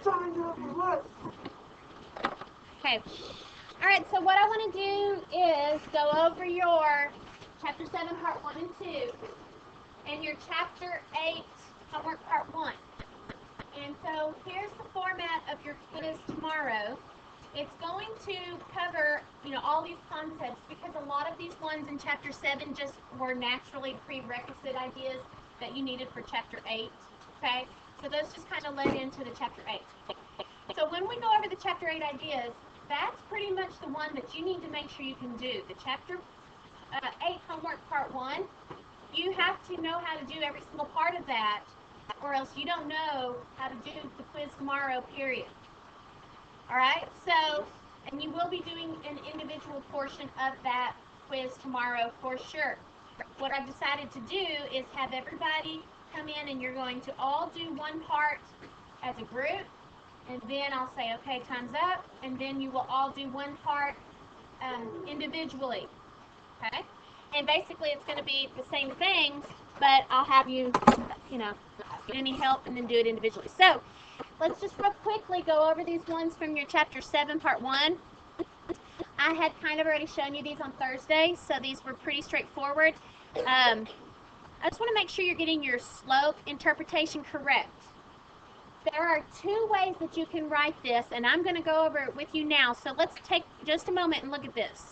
Okay. All right, so what I want to do is go over your Chapter 7, Part 1 and 2, and your Chapter 8, Homework Part 1. And so here's the format of your quiz tomorrow. It's going to cover, all these concepts, because a lot of these ones in Chapter 7 just were naturally prerequisite ideas that you needed for Chapter 8, okay? So those just kind of led into the Chapter 8. So when we go over the Chapter 8 ideas, that's pretty much the one that you need to make sure you can do. The Chapter 8 Homework Part 1, you have to know how to do every single part of that, or else you don't know how to do the quiz tomorrow, period. All right, so, and you will be doing an individual portion of that quiz tomorrow for sure. What I've decided to do is have everybody come in, and you're going to all do one part as a group, and then I'll say, okay, time's up, and then you will all do one part individually, okay? And basically it's going to be the same things, but I'll have you, get any help and then do it individually. So let's just real quickly go over these ones from your Chapter 7, Part 1. I had kind of already shown you these on Thursday, so these were pretty straightforward. I just want to make sure you're getting your slope interpretation correct. There are two ways that you can write this, and I'm going to go over it with you now. So let's take just a moment and look at this.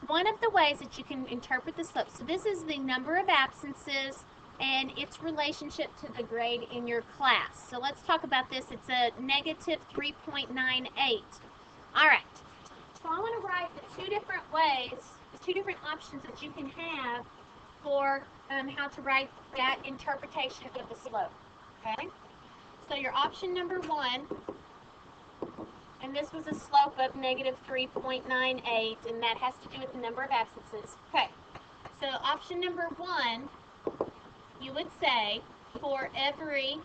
One of the ways that you can interpret the slope, so this is the number of absences and its relationship to the grade in your class. So let's talk about this. It's a negative 3.98. All right. So I want to write the two different ways, the two different options that you can have for how to write that interpretation of the slope. Okay? So your option number 1, and this was a slope of negative 3.98, and that has to do with the number of absences. Okay, so option number 1, you would say for every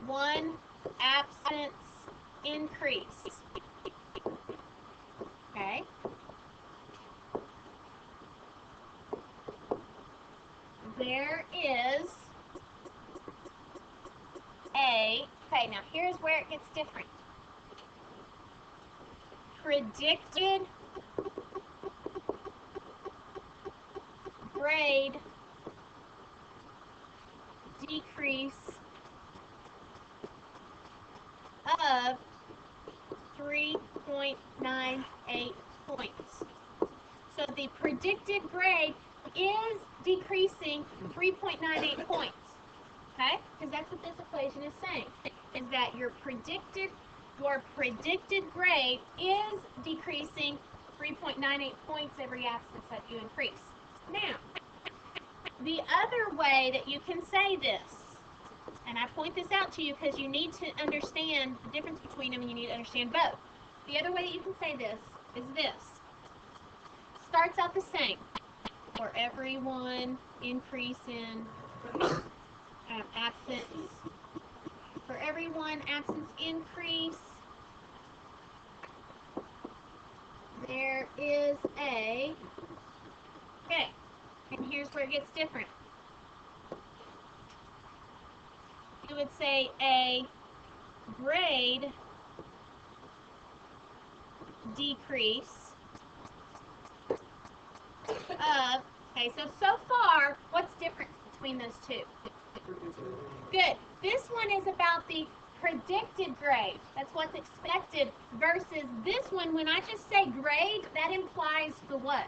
1 absence increase, okay, there is okay, now here's where it gets different. Predicted grade decrease of 3.98 points. So the predicted grade is decreasing 3.98 points. Okay? Because that's what this equation is saying, is that your predicted grade is decreasing 3.98 points every absence that you increase. Now, the other way that you can say this, and I point this out to you because you need to understand the difference between them, and you need to understand both. The other way that you can say this is this. Starts out the same. For every 1 increase in absence, for every 1 absence increase, there is a, okay, and here's where it gets different. You would say a grade decrease of, okay, so far, what's different between those two? Good. This one is about the predicted grade. That's what's expected, versus this one, when I just say grade, that implies the what?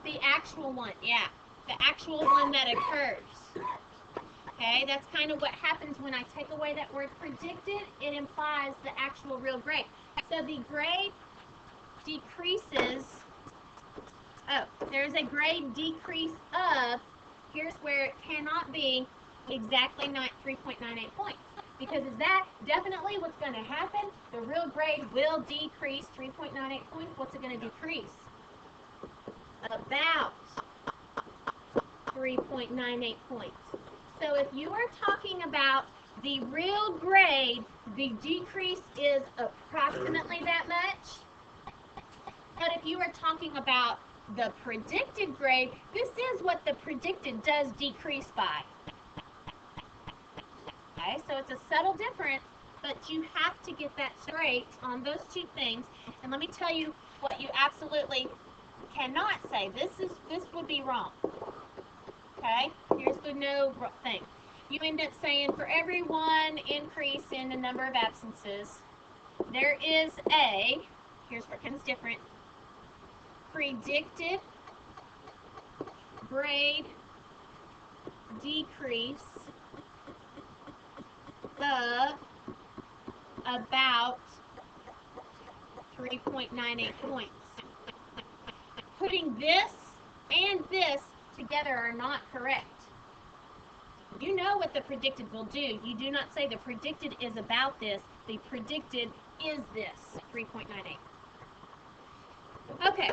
The actual one, yeah. The actual one that occurs. Okay, that's kind of what happens when I take away that word predicted. It implies the actual real grade. So the grade decreases. Oh, there's a grade decrease of, here's where it cannot be exactly 3.98 points. Because is that definitely what's going to happen? The real grade will decrease 3.98 points. What's it going to decrease? About 3.98 points. So if you are talking about the real grade, the decrease is approximately that much. But if you are talking about the predicted grade, this is what the predicted does decrease by. Okay, so it's a subtle difference, but you have to get that straight on those two things. And let me tell you what you absolutely cannot say. This would be wrong. Okay, here's the no thing. You end up saying for every one increase in the number of absences, there is a, here's what comes different, predicted grade decrease of about 3.98 points. Putting this and this together are not correct. You know what the predicted will do. You do not say the predicted is about this. The predicted is this, 3.98. Okay,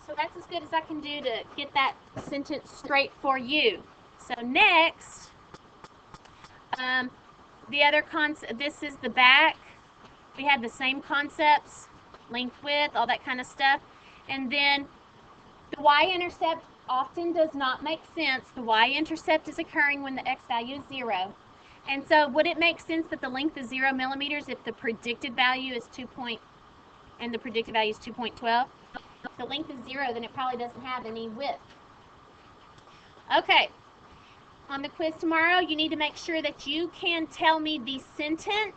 so that's as good as I can do to get that sentence straight for you. So next, the other concept, this is the back. We had the same concepts, length, width, all that kind of stuff. And then the y-intercept often does not make sense. The y-intercept is occurring when the x value is 0. And so would it make sense that the length is 0 millimeters if the predicted value is 2 point, and the predicted value is 2.12? If the length is 0, then it probably doesn't have any width. Okay. On the quiz tomorrow, you need to make sure that you can tell me the sentence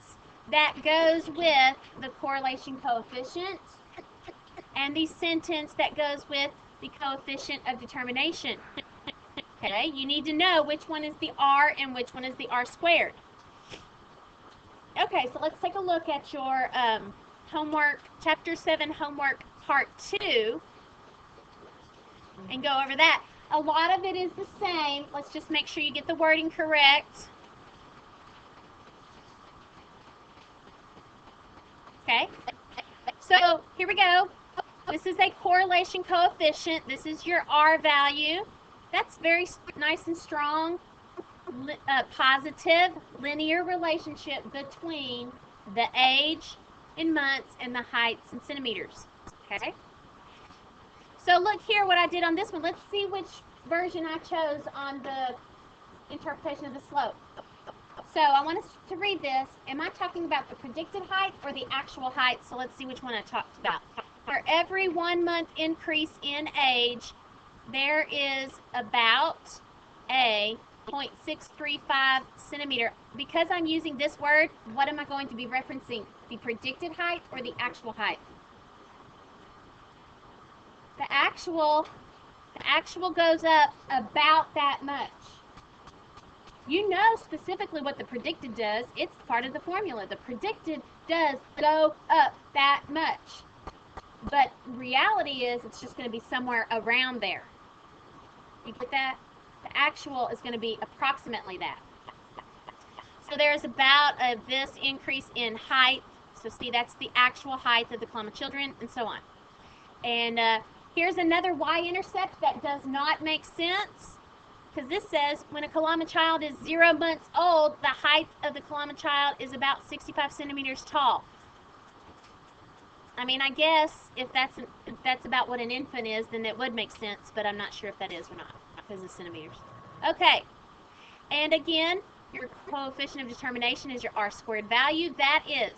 that goes with the correlation coefficient and the sentence that goes with the coefficient of determination. Okay, you need to know which one is the r and which one is the r squared. Okay, so let's take a look at your homework, Chapter 7 homework part 2, and go over that. A lot of it is the same. Let's just make sure you get the wording correct. Okay, so here we go. This is a correlation coefficient. This is your R value. That's very nice and strong, positive linear relationship between the age in months and the heights in centimeters. Okay. So look here what I did on this one. Let's see which version I chose on the interpretation of the slope. So I want us to read this. Am I talking about the predicted height or the actual height? So let's see which one I talked about. For every 1 month increase in age, there is about a 0.635 centimeter. Because I'm using this word, what am I going to be referencing? The predicted height or the actual height? The actual goes up about that much. You know specifically what the predicted does. It's part of the formula. The predicted does go up that much. But reality is it's just going to be somewhere around there. You get that? The actual is going to be approximately that. So there's about this increase in height. So see, that's the actual height of the column of children, and so on. And here's another y-intercept that does not make sense, because this says when a Kalama child is 0 months old, the height of the Kalama child is about 65 centimeters tall. I mean, I guess if that's about what an infant is, then it would make sense, but I'm not sure if that is or not, because of centimeters. Okay, and again, your coefficient of determination is your r squared value. That is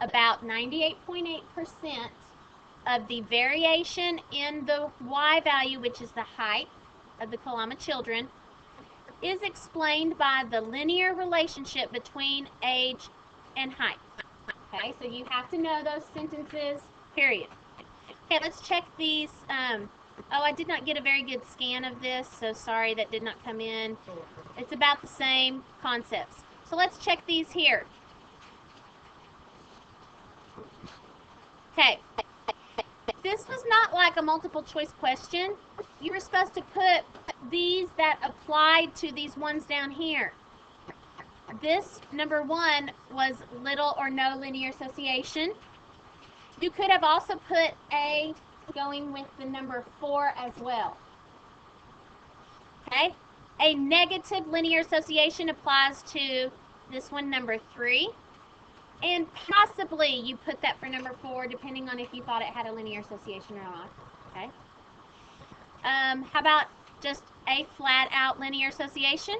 about 98.8% of the variation in the y value, which is the height of the Kalama children, is explained by the linear relationship between age and height. Okay, so you have to know those sentences, period. Okay, let's check these. Oh, I did not get a very good scan of this, so sorry that did not come in. It's about the same concepts. So let's check these here. Okay, this was not like a multiple choice question. You were supposed to put these that applied to these ones down here. This, number 1, was little or no linear association. You could have also put A going with the number 4 as well. Okay? A negative linear association applies to this one, number 3. And possibly you put that for number 4, depending on if you thought it had a linear association or not. Okay? How about just a flat out linear association?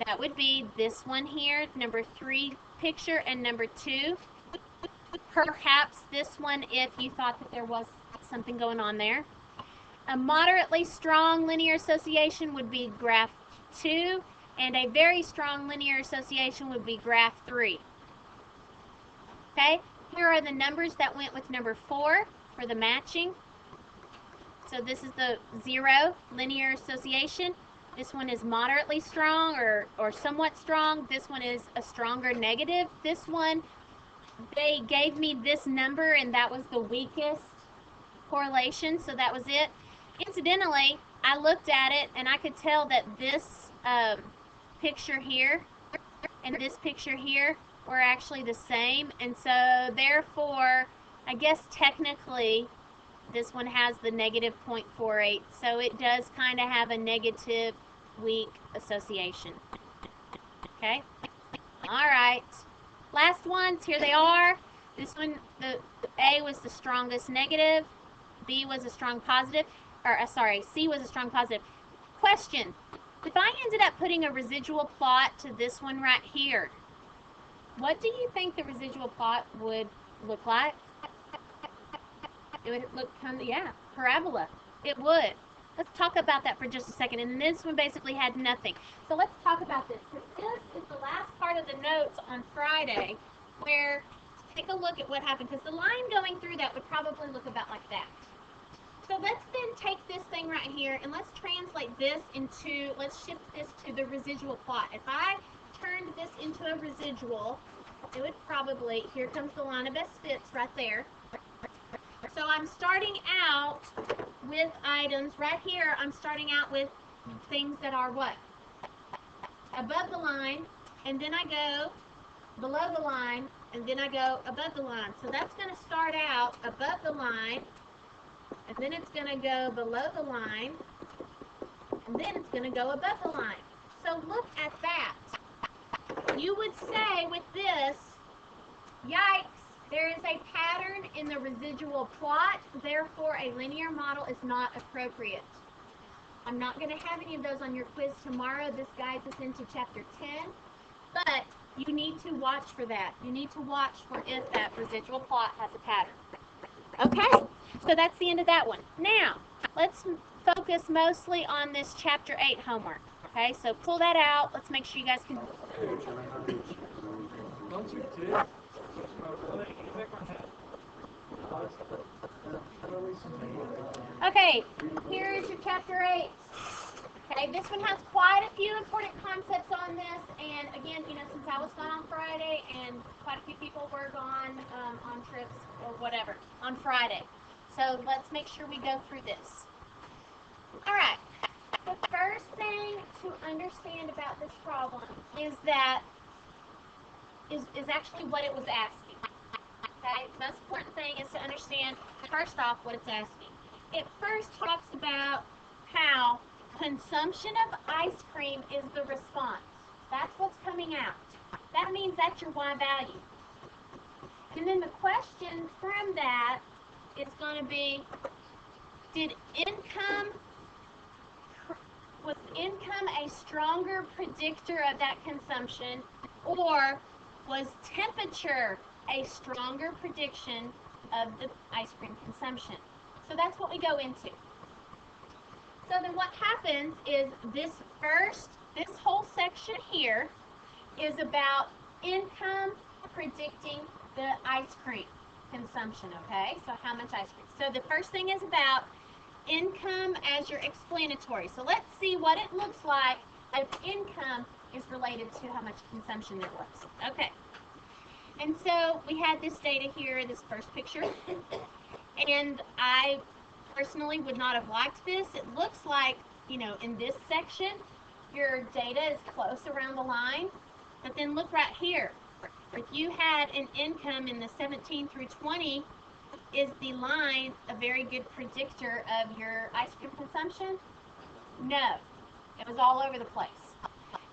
That would be this one here, number 3 picture, and number 2. Perhaps this one if you thought that there was something going on there. A moderately strong linear association would be graph 2, and a very strong linear association would be graph 3. Okay, here are the numbers that went with number 4 for the matching. So this is the 0 linear association. This one is moderately strong or somewhat strong. This one is a stronger negative. This one, they gave me this number and that was the weakest correlation, so that was it. Incidentally, I looked at it and I could tell that this picture here and this picture here were actually the same, and so therefore, I guess technically, this one has the negative 0.48, so it does kind of have a negative weak association. Okay? Alright. Last ones, here they are. This one, the A was the strongest negative, B was a strong positive, or sorry, C was a strong positive. Question, if I ended up putting a residual plot to this one right here, what do you think the residual plot would look like? It would look kind of, yeah, parabola. It would. Let's talk about that for just a second. And this one basically had nothing. So let's talk about this. This is the last part of the notes on Friday where, take a look at what happened, because the line going through that would probably look about like that. So let's then take this thing right here and let's translate this into, let's shift this to the residual plot. If I turned this into a residual, it would probably, here comes the line of best fits right there. So I'm starting out with items right here. I'm starting out with things that are what? Above the line, and then I go below the line, and then I go above the line. So that's going to start out above the line, and then it's going to go below the line, and then it's going to go above the line. So look at that. You would say with this, yikes, there is a pattern in the residual plot, therefore a linear model is not appropriate. I'm not going to have any of those on your quiz tomorrow. This guides us into chapter 10, but you need to watch for that. You need to watch for if that residual plot has a pattern. Okay, so that's the end of that one. Now, let's focus mostly on this chapter 8 homework. Okay, so pull that out. Let's make sure you guys can... Okay, here is your chapter 8. Okay, this one has quite a few important concepts on this, and again, you know, since I was gone on Friday, and quite a few people were gone on trips or whatever on Friday. So let's make sure we go through this. Alright, the first thing to understand about this problem is that is actually what it was asking. Okay, the most important thing is to understand, first off, what it's asking. It first talks about how consumption of ice cream is the response. That's what's coming out. That means that's your Y value. And then the question from that is going to be, was income a stronger predictor of that consumption, or was temperature a stronger prediction of the ice cream consumption? So that's what we go into. So then what happens is this whole section here is about income predicting the ice cream consumption, okay? So how much ice cream. So the first thing is about income as your explanatory. So let's see what it looks like if income is related to how much consumption there was. Okay. And so we had this data here in this first picture. And I personally would not have liked this. It looks like, you know, in this section, your data is close around the line. But then look right here. If you had an income in the 17 through 20, is the line a very good predictor of your ice cream consumption? No. It was all over the place.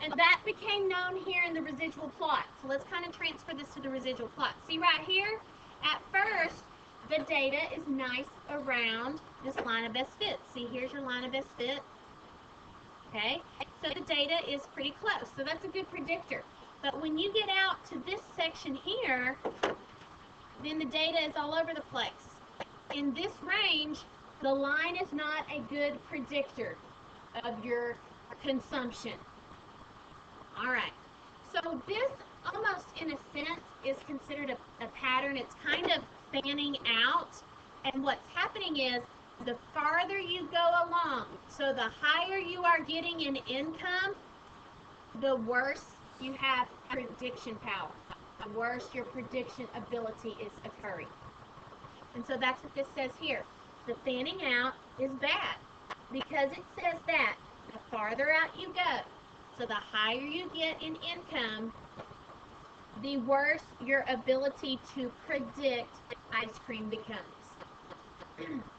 And that became known here in the residual plot. So let's kind of transfer this to the residual plot. See right here? At first, the data is nice around this line of best fit. See, here's your line of best fit. Okay, so the data is pretty close, so that's a good predictor. But when you get out to this section here, then the data is all over the place. In this range, the line is not a good predictor of your consumption. All right, so this almost in a sense is considered a pattern. It's kind of fanning out, and what's happening is the farther you go along, so the higher you are getting in income, the worse you have prediction power, the worse your prediction ability is occurring. And so that's what this says here. The fanning out is bad because it says that the farther out you go, so the higher you get in income, the worse your ability to predict ice cream becomes.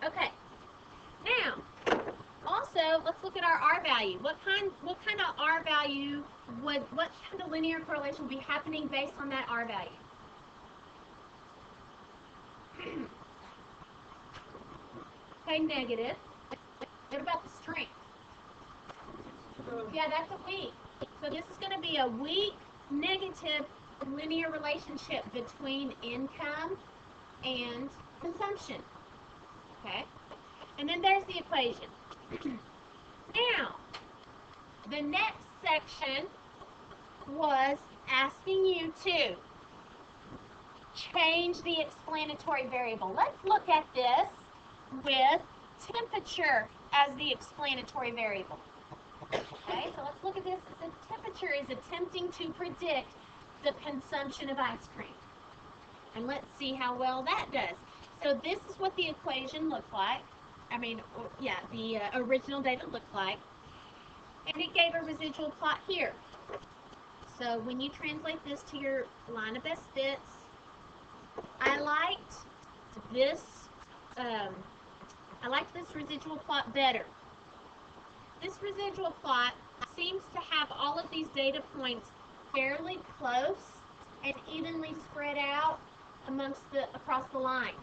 Okay. Now, also, let's look at our R value. What kind of R value what kind of linear correlation would be happening based on that R value? Okay, negative. What about the strength? Yeah, that's a weak. So this is going to be a weak negative linear relationship between income and consumption. Okay? And then there's the equation. Now, the next section was asking you to change the explanatory variable. Let's look at this with temperature as the explanatory variable. Okay, so let's look at this. The temperature is attempting to predict the consumption of ice cream. And let's see how well that does. So this is what the equation looks like. The original data looked like. And it gave a residual plot here. So when you translate this to your line of best fits, I liked this residual plot better. This residual plot seems to have all of these data points fairly close and evenly spread out across the line.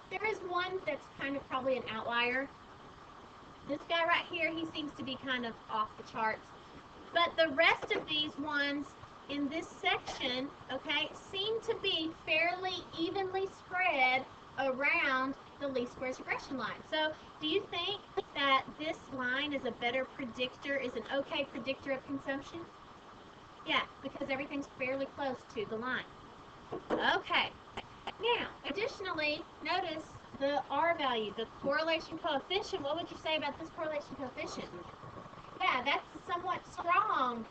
There is one that's kind of probably an outlier. This guy right here, he seems to be kind of off the charts. But the rest of these ones in this section, okay, seem to be fairly evenly spread around the least squares regression line. So do you think that this line is a better predictor, is an okay predictor of consumption? Yeah, because everything's fairly close to the line. Okay. Now, additionally, notice the R value, the correlation coefficient. What would you say about this correlation coefficient? Yeah, that's a somewhat strong,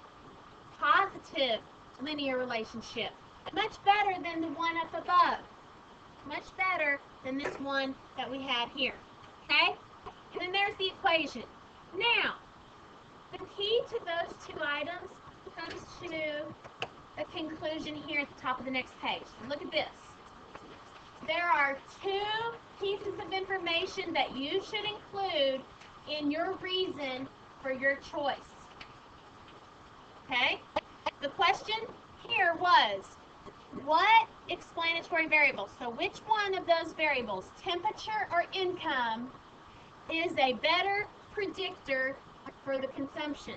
positive linear relationship. Much better than the one up above. Much better than this one that we had here. Okay? And then there's the equation. Now, the key to those two items comes to a conclusion here at the top of the next page. Look at this. There are two pieces of information that you should include in your reason for your choice. Okay? The question here was, what explanatory variable, so which one of those variables, temperature or income, is a better predictor for the consumption?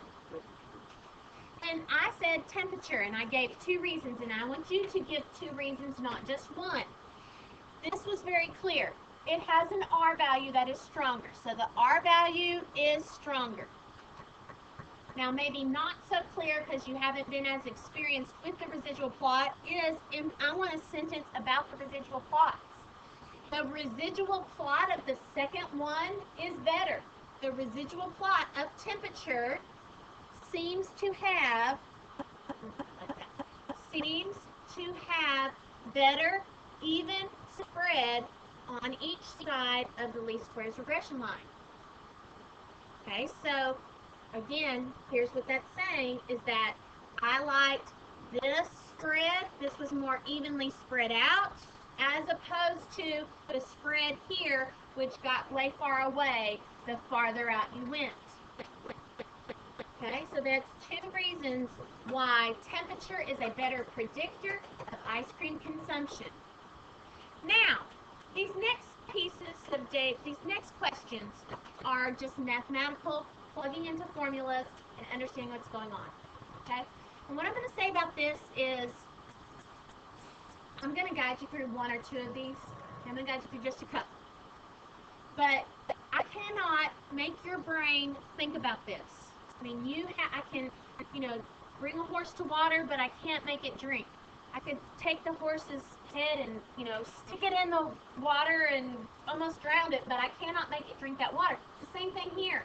And I said temperature, and I gave two reasons, and I want you to give two reasons, not just one. This was very clear. It has an R value that is stronger, so the R value is stronger. Now, maybe not so clear because you haven't been as experienced with the residual plot I want a sentence about the residual plots. The residual plot of the second one is better. The residual plot of temperature seems to have better even spread on each side of the least squares regression line. Okay, so again, here's what that's saying is that I liked this spread. This was more evenly spread out as opposed to the spread here, which got way far away the farther out you went. Okay, so that's two reasons why temperature is a better predictor of ice cream consumption. Now, these next pieces of data, these next questions are just mathematical, plugging into formulas and understanding what's going on. Okay? And what I'm going to say about this is I'm going to guide you through one or two of these. I'm going to guide you through just a couple. But I cannot make your brain think about this. I mean, I can, bring a horse to water, but I can't make it drink. I could take the horse's head and, stick it in the water and almost drown it, but I cannot make it drink that water. It's the same thing here.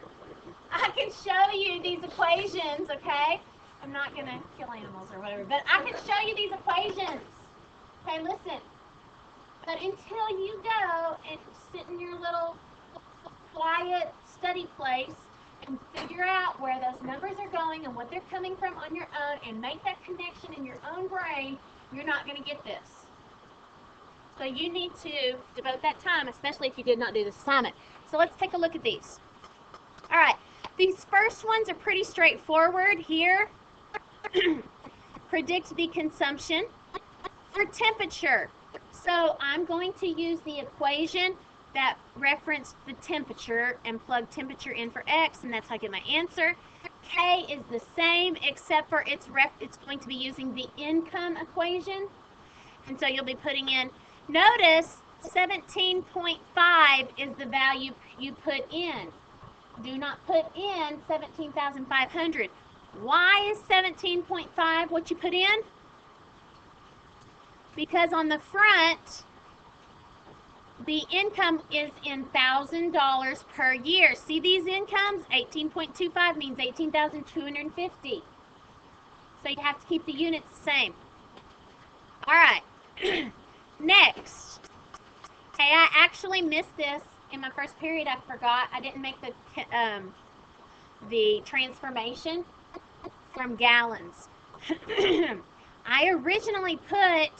I can show you these equations, okay? I'm not going to kill animals or whatever, but I can show you these equations. Okay, listen. But until you go and sit in your little quiet study place and figure out where those numbers are going and what they're coming from on your own and make that connection in your own brain, you're not going to get this. So you need to devote that time, especially if you did not do this assignment. So let's take a look at these. All right, these first ones are pretty straightforward here. Predict the consumption for temperature. So I'm going to use the equation that referenced the temperature and plug temperature in for X, and that's how I get my answer. K is the same, except for it's going to be using the income equation. And so you'll be putting in, notice 17.5 is the value you put in. Do not put in 17,500. Why is 17.5 what you put in? Because on the front, the income is in $1,000 per year. See these incomes? 18.25 means 18,250. So you have to keep the units the same. All right. Next. Okay, I actually missed this in my first period. I forgot. I didn't make the transformation from gallons. I originally put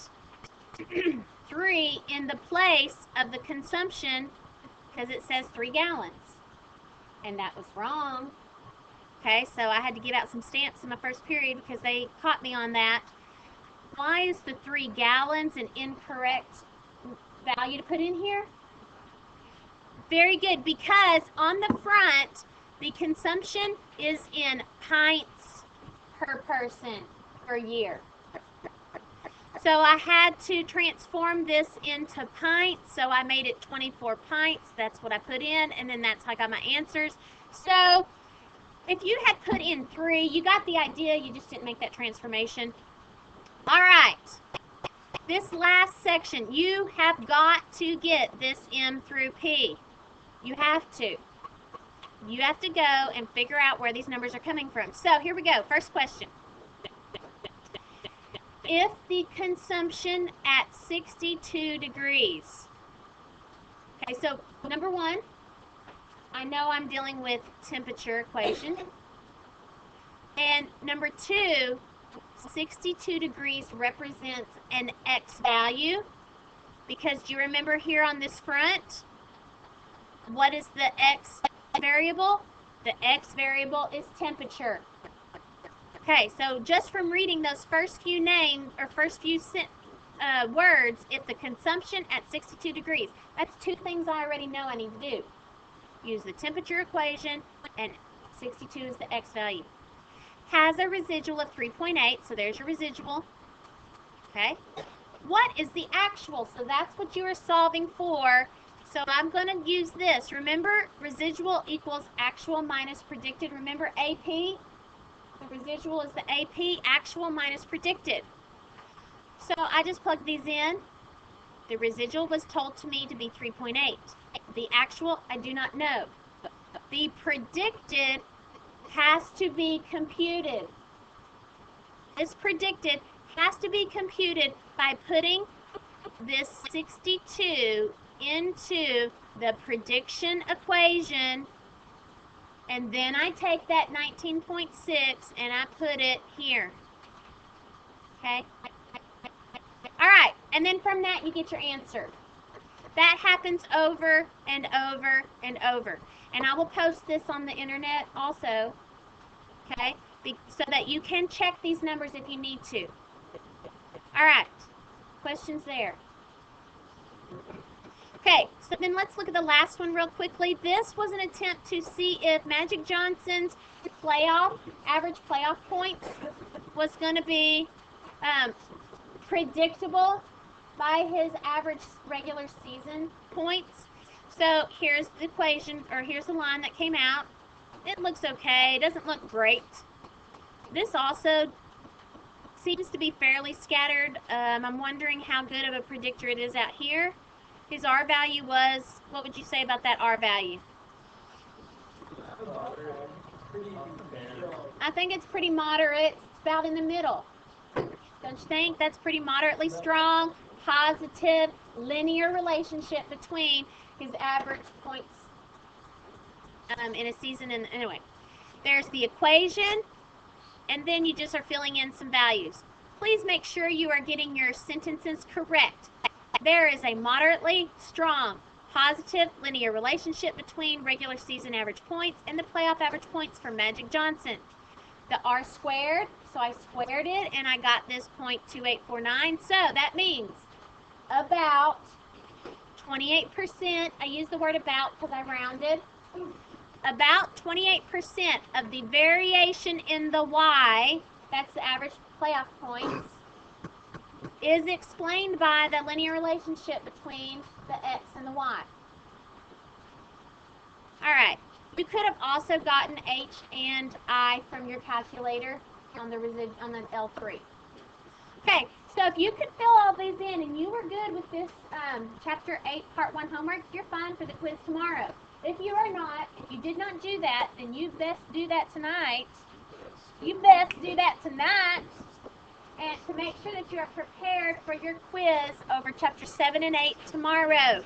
3 in the place of the consumption because it says 3 gallons. And that was wrong. Okay, so I had to give out some stamps in my first period because they caught me on that. Why is the 3 gallons an incorrect value to put in here? Very good, because on the front, the consumption is in pints per person per year. So I had to transform this into pints, so I made it 24 pints. That's what I put in, and then that's how I got my answers. So if you had put in 3, you got the idea, you just didn't make that transformation. All right, this last section, you have got to get this M through P. You have to. You have to go and figure out where these numbers are coming from. So here we go, first question. If the consumption at 62 degrees, okay, so number 1, I know I'm dealing with temperature equation. And number 2, 62 degrees represents an X value, because do you remember here on this front, what is the X variable? The X variable is temperature. Okay, so just from reading those first few names, or first few words, if the consumption at 62 degrees, that's 2 things I already know I need to do. Use the temperature equation, and 62 is the X value. Has a residual of 3.8, so there's your residual. Okay, what is the actual? So that's what you are solving for. So I'm going to use this. Remember, residual equals actual minus predicted. Remember AP? The residual is the AP, actual minus predicted. So I just plugged these in. The residual was told to me to be 3.8. The actual, I do not know. The predicted has to be computed. This predicted has to be computed by putting this 62 into the prediction equation, and then I take that 19.6 and I put it here. Okay? Alright, and then from that you get your answer. That happens over and over and over. And I will post this on the internet also, okay, so that you can check these numbers if you need to. Alright, questions there? Okay, so then let's look at the last one real quickly. This was an attempt to see if Magic Johnson's average playoff points was going to be predictable by his average regular season points. So here's the equation, or here's the line that came out. It looks okay. It doesn't look great. This also seems to be fairly scattered. I'm wondering how good of a predictor it is out here. His R value was, what would you say about that R value? I think it's pretty moderate. It's about in the middle. Don't you think? That's pretty moderately strong, positive, linear relationship between his average points in a season. And anyway, there's the equation, and then you just are filling in some values. Please make sure you are getting your sentences correct. There is a moderately strong, positive, linear relationship between regular season average points and the playoff average points for Magic Johnson. The R squared, so I squared it, and I got this 0.2849. So that means about 28%, I use the word about because I rounded, about 28% of the variation in the Y, that's the average playoff points, is explained by the linear relationship between the X and the Y. All right, you could have also gotten H and I from your calculator on the L3. Okay, so if you could fill all these in and you were good with this Chapter 8, Part 1 homework, you're fine for the quiz tomorrow. If you are not, if you did not do that, then you best do that tonight. You best do that tonight, and to make sure that you are prepared for your quiz over Chapter 7 and 8 tomorrow.